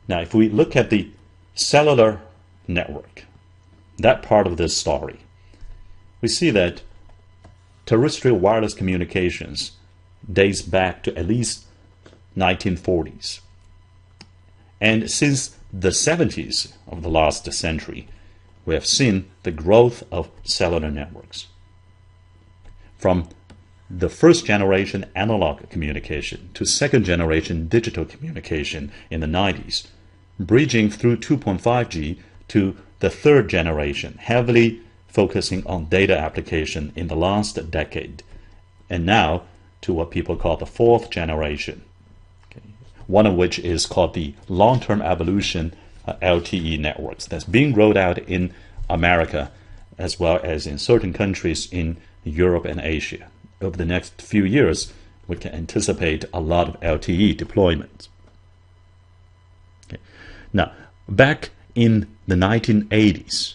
Now, if we look at the cellular network, that part of this story, we see that terrestrial wireless communications dates back to at least 1940s. And since the 70s of the last century, we have seen the growth of cellular networks. From the first generation analog communication to second generation digital communication in the 90s, bridging through 2.5G to the third generation, heavily focusing on data application in the last decade, and now to what people call the fourth generation, one of which is called the long-term evolution LTE networks that's being rolled out in America as well as in certain countries in Europe and Asia. Over the next few years, we can anticipate a lot of LTE deployments. Okay. Now, back in the 1980s,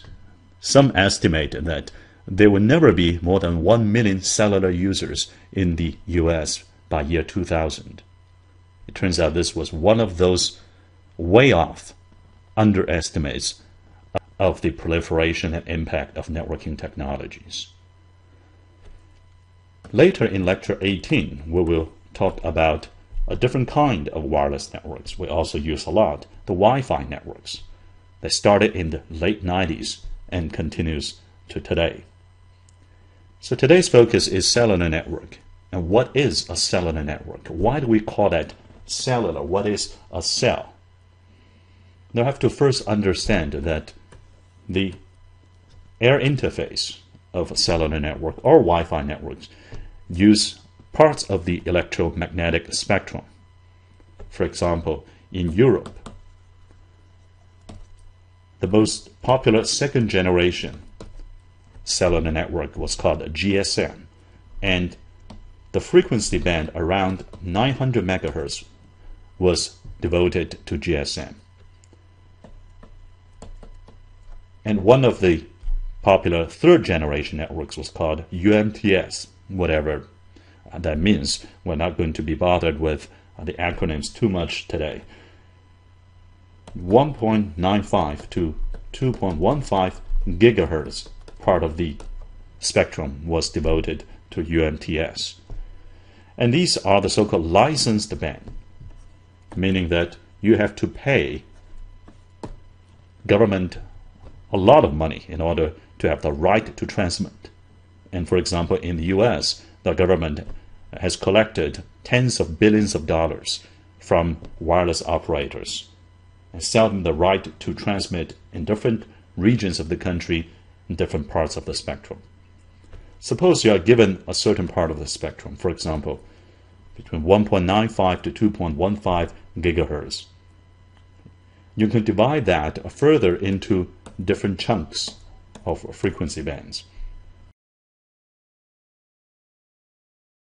some estimate that there will never be more than 1 million cellular users in the US by year 2000. It turns out this was one of those way off underestimates of the proliferation and impact of networking technologies. Later in Lecture 18, we will talk about a different kind of wireless networks we also use a lot, the Wi-Fi networks. They started in the late 90s and continues to today. So today's focus is cellular network. And what is a cellular network? Why do we call that cellular? What is a cell? Now I have to first understand that the air interface of a cellular network or Wi-Fi networks use parts of the electromagnetic spectrum. For example, in Europe, the most popular second generation cellular network was called GSM, and the frequency band around 900 megahertz was devoted to GSM. And one of the popular third generation networks was called UMTS, whatever that means. We're not going to be bothered with the acronyms too much today. 1.95 to 2.15 gigahertz part of the spectrum was devoted to UMTS. And these are the so-called licensed band, meaning that you have to pay government a lot of money in order to have the right to transmit. And for example, in the US, the government has collected tens of billions of dollars from wireless operators and sell them the right to transmit in different regions of the country in different parts of the spectrum. Suppose you are given a certain part of the spectrum, for example, between 1.95 to 2.15 gigahertz. You can divide that further into different chunks of frequency bands.